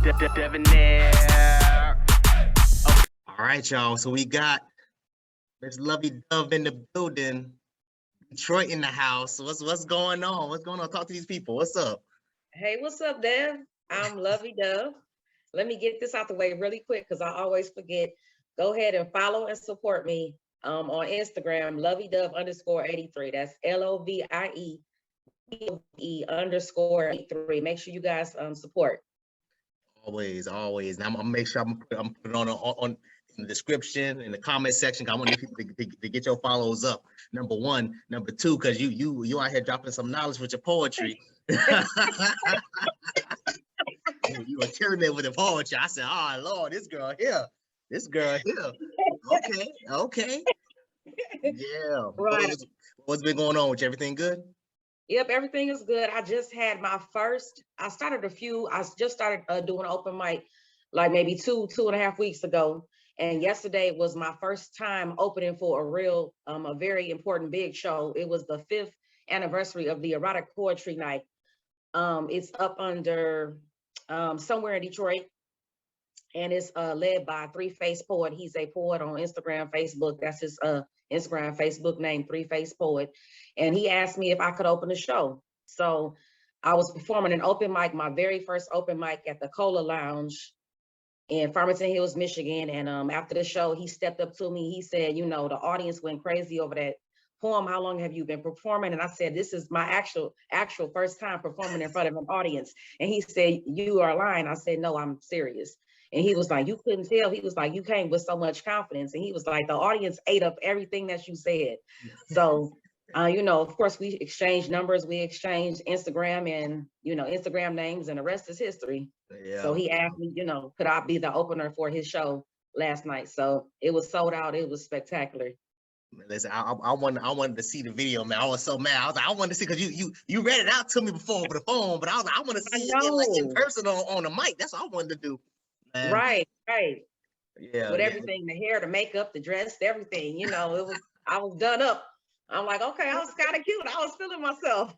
Debonair. All right, y'all. So we got Miss Lovey Dove in the building, Detroit in the house. What's going on? What's going on? Talk to these people. What's up? Hey, what's up, Dev? I'm Lovey Dove. Let me get this out the way really quick because I always forget. Go ahead and follow and support me on Instagram, LoveyDove_83. That's LOVIE_83. Make sure you guys support. Always. And I'm gonna make sure I'm put it on in the description, in the comment section. I want you people to get your follows up. Number one, number two, because you out here dropping some knowledge with your poetry. You were killing it with the poetry. I said, "Oh Lord, this girl here. Okay. Yeah. Right. What's been going on with you? Everything good? Yep, everything is good. I just had my first. I just started doing open mic like maybe two and a half weeks ago. And yesterday was my first time opening for a very important big show. It was the 5th anniversary of the Erotic Poetry Night. It's up under somewhere in Detroit, and it's led by Three Face Poet. He's a poet on Instagram, Facebook. That's his Instagram, Facebook name, Three Face Poet. And he asked me if I could open the show. So I was performing an open mic, my very first open mic at the Cola Lounge in Farmington Hills, Michigan. And after the show, he stepped up to me. He said, you know, the audience went crazy over that poem. How long have you been performing? And I said, this is my actual first time performing in front of an audience. And he said, you are lying. I said, no, I'm serious. And he was like, you couldn't tell. He was like, you came with so much confidence. And he was like, the audience ate up everything that you said. So, you know, of course, we exchanged numbers. We exchanged Instagram and, you know, Instagram names, and the rest is history. Yeah. So he asked me, you know, could I be the opener for his show last night? So it was sold out. It was spectacular. Listen, I wanted to see the video, man. I was so mad. I was like, I wanted to see, because you read it out to me before over the phone, but I was like, I want to see it like in person on the mic. That's what I wanted to do. Man. Right. Yeah. With everything, the hair, the makeup, the dress, everything, you know, I was done up. I'm like, okay, I was kind of cute. I was feeling myself.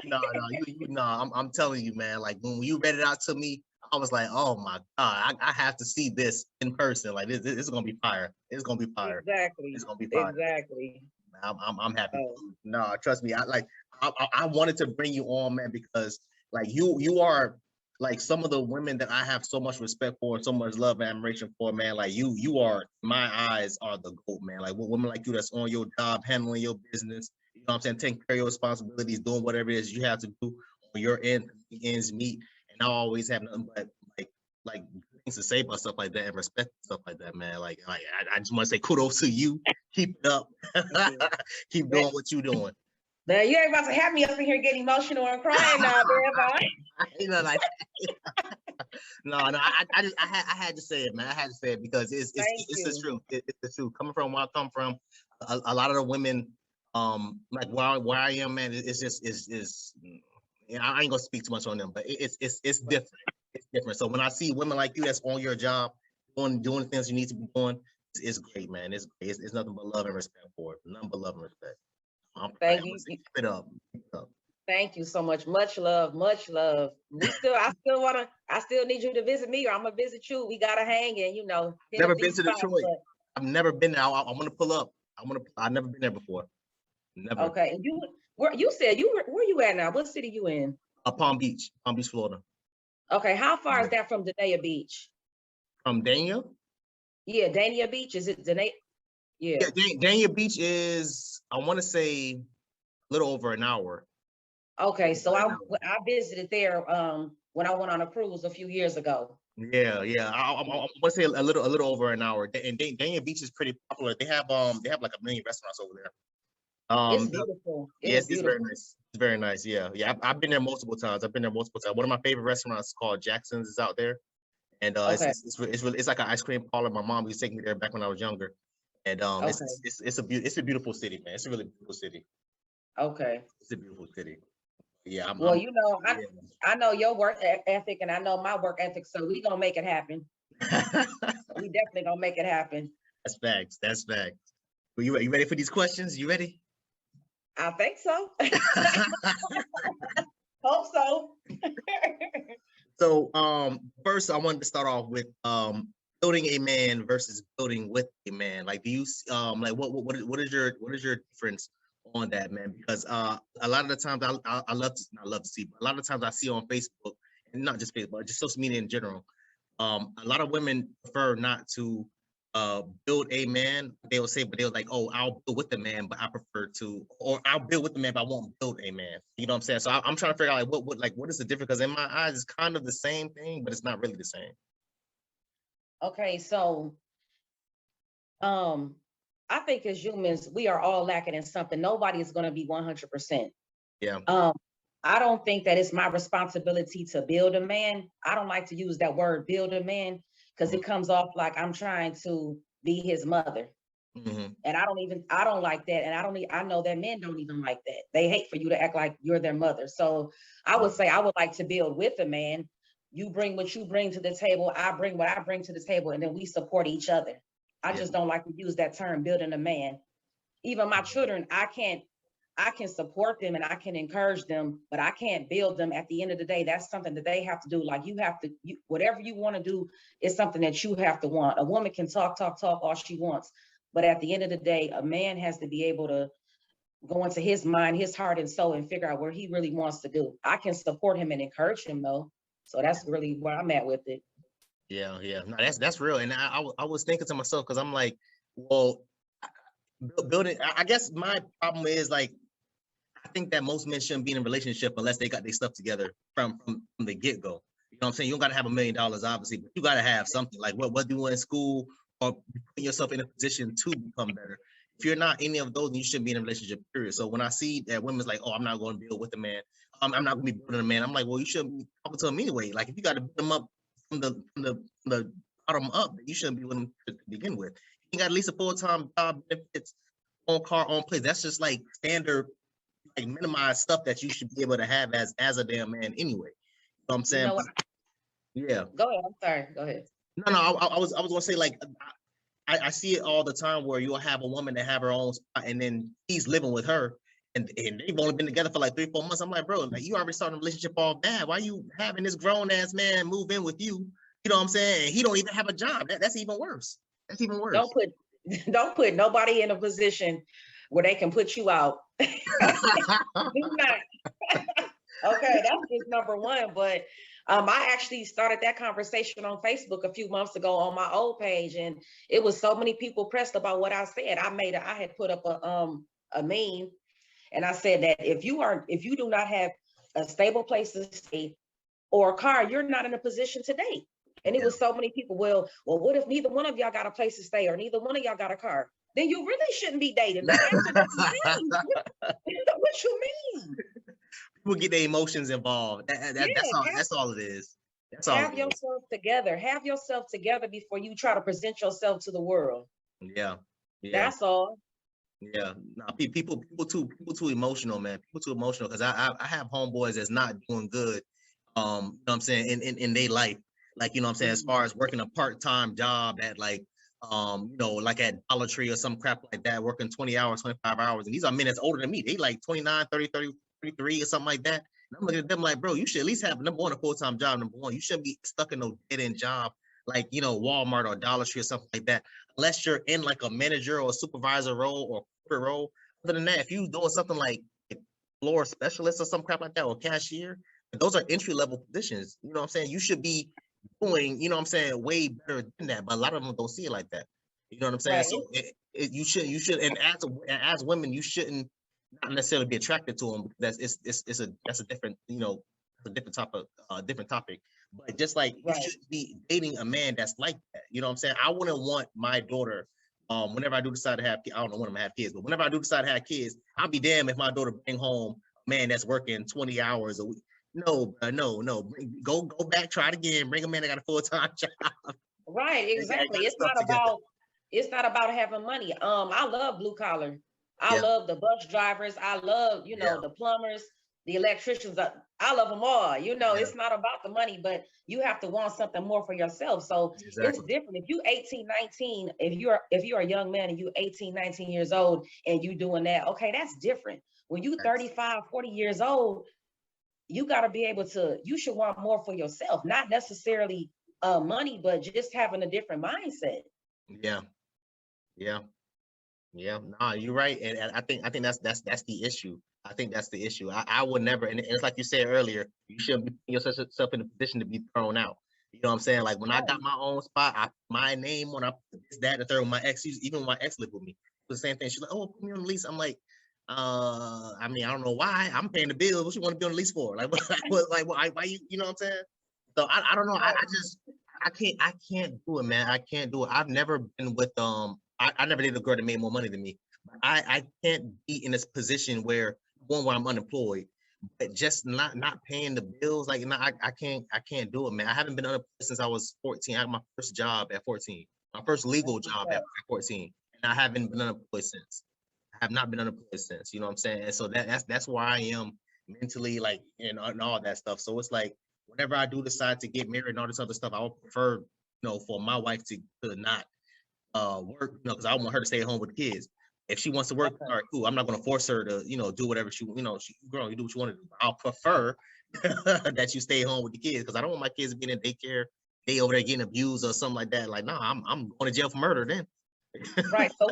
No, I'm telling you, man, like when you read it out to me, I was like, oh my God, I have to see this in person. Like this is gonna be fire. It's gonna be fire. Exactly. It's gonna be fire. Exactly. I'm happy. Oh. No, trust me. I wanted to bring you on, man, because like you are like some of the women that I have so much respect for and so much love and admiration for, man. Like you are, my eyes are the GOAT, man. Like women like you that's on your job, handling your business, you know what I'm saying, taking care of your responsibilities, doing whatever it is you have to do on your ends meet. And I always have nothing but like things to say about stuff like that and respect stuff like that, man. Like I just want to say kudos to you. Keep it up. Keep doing what you're doing. Man, you ain't about to have me up in here getting emotional and crying now, you know, like no, I had to say it, man. I had to say it because it's the truth. It's the truth. Coming from where I come from, a lot of the women, like where I am, man, it's just you know, I ain't gonna speak too much on them, but it's different. It's different. So when I see women like you that's on your job, doing things you need to be doing, it's great, man. It's great. It's nothing but love and respect for it. Nothing but love and respect. Thank you. Keep it up. Thank you so much. Much love. Much love. I still need you to visit me, or I'm gonna visit you. We gotta hang and, you know. Never been to Detroit. I've never been there. I want to pull up. I've never been there before. Never. Okay. And where you at now? What city you in? Palm Beach, Florida. Okay. How far is that from Dania Beach? From Dania? Yeah, Dania Beach. Is it Dania? Yeah. Dania Beach is, I want to say, a little over an hour. Okay, so I visited there when I went on a cruise a few years ago. Yeah. I want to say a little over an hour. And Dania Beach is pretty popular. They have like a million restaurants over there. It's beautiful. Yes, it's very nice. It's very nice. Yeah. I've been there multiple times. One of my favorite restaurants called Jackson's is out there, and it's like an ice cream parlor. My mom used to take me there back when I was younger, and it's a beautiful city, man. It's a really beautiful city. Okay. It's a beautiful city. Yeah. You know, I know your work ethic, and I know my work ethic, so we gonna make it happen. We definitely gonna make it happen. That's facts. Well, you ready for these questions? You ready? I think so. Hope so. So first I wanted to start off with building a man versus building with a man. Like, do you like what is your difference on that, man? Because a lot of the times I love to not love to see, but a lot of times I see on Facebook, and not just Facebook, just social media in general, a lot of women prefer not to build a man. They'll say, but they'll like, oh, I'll build with the man, but I prefer to, or I'll build with the man, but I won't build a man. You know what I'm saying? So I'm trying to figure out like what is the difference? Because in my eyes, it's kind of the same thing, but it's not really the same. Okay, so I think as humans, we are all lacking in something. Nobody is going to be 100%. Yeah. I don't think that it's my responsibility to build a man. I don't like to use that word build a man because it comes off like I'm trying to be his mother. And I don't like that. And I know that men don't even like that. They hate for you to act like you're their mother. So I would say I would like to build with a man. You bring what you bring to the table. I bring what I bring to the table, and then we support each other. I just don't like to use that term building a man. Even my children, I can support them and I can encourage them, but I can't build them. At the end of the day, that's something that they have to do. Like whatever you want to do is something that you have to want. A woman can talk all she wants. But at the end of the day, a man has to be able to go into his mind, his heart and soul and figure out what he really wants to do. I can support him and encourage him though. So that's really where I'm at with it. Yeah. No, that's real. And I was thinking to myself, because I'm like, well, building, I guess my problem is like, I think that most men shouldn't be in a relationship unless they got their stuff together from the get-go. You know what I'm saying? You don't got to have $1 million, obviously, but you got to have something. Like what do you want in school, or putting yourself in a position to become better. If you're not any of those, you shouldn't be in a relationship, period. So when I see that women's like, oh, I'm not going to build with a man, I'm not going to be building a man, I'm like, well, you shouldn't be talking to him anyway. Like, if you got to build them up from the bottom up, you shouldn't be with them to begin with. You got at least a full-time job, benefits, on car, on place. That's just like standard, like minimized stuff that you should be able to have as a damn man anyway. You know what I'm saying? Yeah. Go ahead. I'm sorry. Go ahead. No, I was gonna say, like, I see it all the time where you'll have a woman that have her own spot, and then he's living with her, and they've only been together for like 3-4 months. I'm like, bro, like, you already started a relationship all bad. Why you having this grown ass man move in with you? You know what I'm saying? And he don't even have a job. That's even worse. That's even worse. Don't put nobody in a position where they can put you out. Do not. Okay, that's just number one. But I actually started that conversation on Facebook a few months ago on my old page, and it was so many people pressed about what I said. I had put up a meme, and I said that if you do not have a stable place to stay or a car, you're not in a position to date. And it was so many people, well, what if neither one of y'all got a place to stay or neither one of y'all got a car? Then you really shouldn't be dating. The answer doesn't mean. What you mean? People get their emotions involved. That's all it is. That's all. Have yourself together. Have yourself together before you try to present yourself to the world. Yeah. That's all. Yeah, nah, people too emotional, man. People too emotional, because I have homeboys that's not doing good. You know what I'm saying, in their life, like, you know what I'm saying, as far as working a part-time job at like, you know, like at Dollar Tree or some crap like that, working 20 hours, 25 hours, and these are men that's older than me. They like 29, 30, 33 or something like that. And I'm looking at them like, bro, you should at least have number one, a full-time job. Number one, you shouldn't be stuck in no dead-end job like, you know, Walmart or Dollar Tree or something like that, unless you're in like a manager or a supervisor role or corporate role. Other than that, if you doing something like floor specialist or some crap like that, or cashier, those are entry-level positions. You know what I'm saying? You should be doing, you know what I'm saying, way better than that. But a lot of them don't see it like that. You know what I'm saying? Right. So you should, and as women, you shouldn't not necessarily be attracted to them. That's a different, you know, a different topic. But just like, you should be dating a man that's like that. You know what I'm saying? I wouldn't want my daughter, whenever I do decide to have, I don't know when I'm gonna have kids, but whenever I do decide to have kids, I'll be damned if my daughter bring home a man that's working 20 hours a week. No. Go back, try it again. Bring a man that got a full-time job. Right, exactly. It's not about having money. I love blue collar. I love the bus drivers. I love, you know, the plumbers, the electricians. I love them all. You know, it's not about the money, but you have to want something more for yourself. So it's different. If you 18, 19, if you're a young man and you 18, 19 years old and you doing that, okay, that's different. When you 35, 40 years old, you got to be able to, you should want more for yourself, not necessarily money, but just having a different mindset. Yeah, yeah, yeah. Nah, you're right, and I think that's the issue. I think that's the issue. I would never, and it's like you said earlier, you shouldn't be putting yourself in a position to be thrown out. You know what I'm saying? Like when I got my own spot, my name when I put this, that, and the third with my ex, even when my ex lived with me, the same thing. She's like, "Oh, put me on the lease." I'm like, I mean, I don't know why. I'm paying the bill. What you want to be on the lease for? Like, why you? You know what I'm saying? So I don't know. I can't do it, man. I can't do it. I've never been with I never dated a girl that made more money than me. I can't be in this position where I'm unemployed, but just not paying the bills. Like, no, I can't do it, man. I haven't been unemployed since I was 14. I had my first job at 14, my first legal job at 14, and I haven't been unemployed since. I have not been unemployed since. You know what I'm saying? And so that's where I am mentally, like, and all that stuff. So it's like whenever I do decide to get married and all this other stuff, I would prefer, for my wife to not work, because I want her to stay at home with the kids. If she wants to work, all right, cool. I'm not going to force her to, do whatever she grown, you do what you want to do. I'll prefer that you stay home with the kids, because I don't want my kids being in daycare, they over there getting abused or something like that. Like, no, I'm going to jail for murder then. Right. So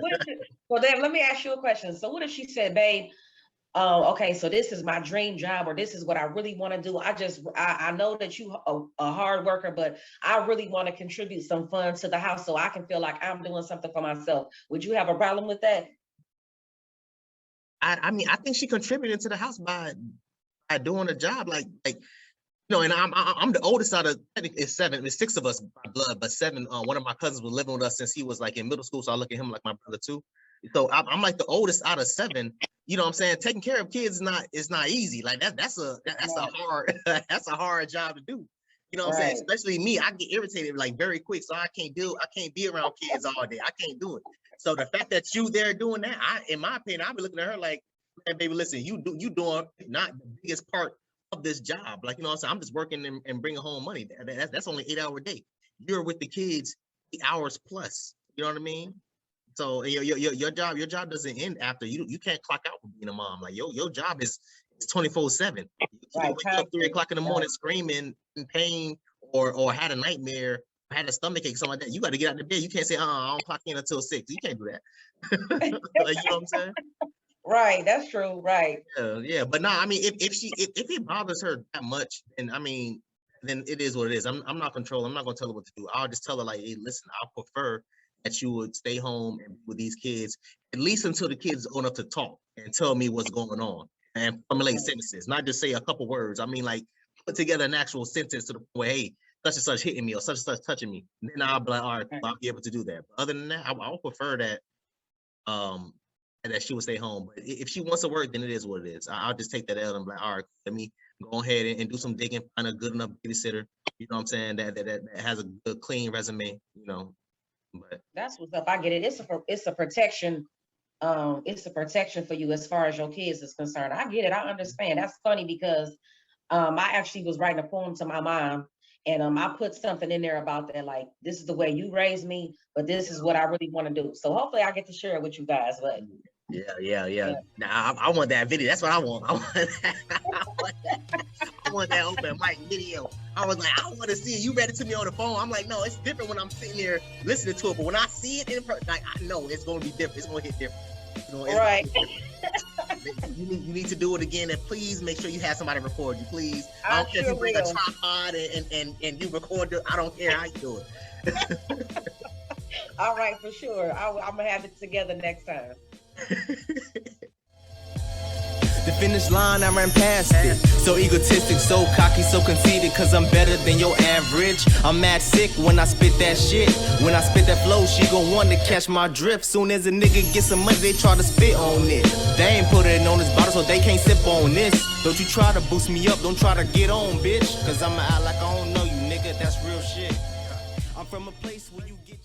well, then let me ask you a question. So what if she said, babe, okay, so this is my dream job, or this is what I really want to do. I know that you a hard worker, but I really want to contribute some funds to the house so I can feel like I'm doing something for myself. Would you have a problem with that? I mean, I think she contributed to the house by doing a job, and I'm the oldest out of, I think it's 7. It's 6 of us by blood, but 7. One of my cousins was living with us since he was like in middle school, so I look at him like my brother too. So I'm like the oldest out of 7. You know what I'm saying? Taking care of kids is not easy. Like that's a hard that's a hard job to do. You know what I'm saying? Especially me, I get irritated like very quick, so I can't be around kids all day. I can't do it. So the fact that you there doing that, in my opinion, I'll be looking at her like, man, baby, listen, you doing not the biggest part of this job. Like, you know what I'm saying? I'm just working and bringing home money. That's only 8-hour day. You're with the kids 8 hours plus. You know what I mean? So your job doesn't end after you can't clock out for being a mom. Like your job is 24/7. You can't wake up 3 o'clock in the morning screaming in pain or had a nightmare, had a stomach ache, something like that. You got to get out of bed. You can't say, I don't clock in until 6. You can't do that. Like, you know what I'm saying? Right, that's true. Right. Yeah. But no, I mean, if it bothers her that much, then I mean, then it is what it is. I'm not controlling. I'm not gonna tell her what to do. I'll just tell her like, hey, listen, I prefer that you would stay home and be with these kids, at least until the kids are old enough to talk and tell me what's going on and formulate sentences, not just say a couple words. I mean, like, put together an actual sentence to the point where, hey, such and such hitting me or such and such touching me. And then I'll be like, all right, I'll be able to do that. But other than that, I would prefer that that she would stay home. But if she wants to work, then it is what it is. I'll just take that L and be like, all right, let me go ahead and do some digging, find a good enough babysitter, you know what I'm saying, that has a good, clean resume, But that's what's up. I get it. It's a protection. It's a protection for you as far as your kids is concerned. I get it. I understand. That's funny because I actually was writing a poem to my mom, and I put something in there about that, like, this is the way you raised me, but this is what I really want to do. So hopefully I get to share it with you guys. But yeah. Now I want that video. That's what I want. I want that open mic video. I was like, I want to see it. You read it to me on the phone. I'm like, no, it's different when I'm sitting there listening to it. But when I see it in person, like, I know it's going to be different. It's going to hit different. Right. You need to do it again, and please make sure you have somebody record you, please. I don't care if you bring a tripod and you record it. I don't care how you do it. All right, for sure. I'm going to have it together next time. The finish line, I ran past it. So egotistic, so cocky, so conceited, cause I'm better than your average. I'm mad sick when I spit that shit. When I spit that flow, she gon' want to catch my drift. Soon as a nigga get some money, they try to spit on it. They ain't put it on this bottle, so they can't sip on this. Don't you try to boost me up, don't try to get on, bitch. Cause I'ma act like I don't know you, nigga, that's real shit. I'm from a place where you get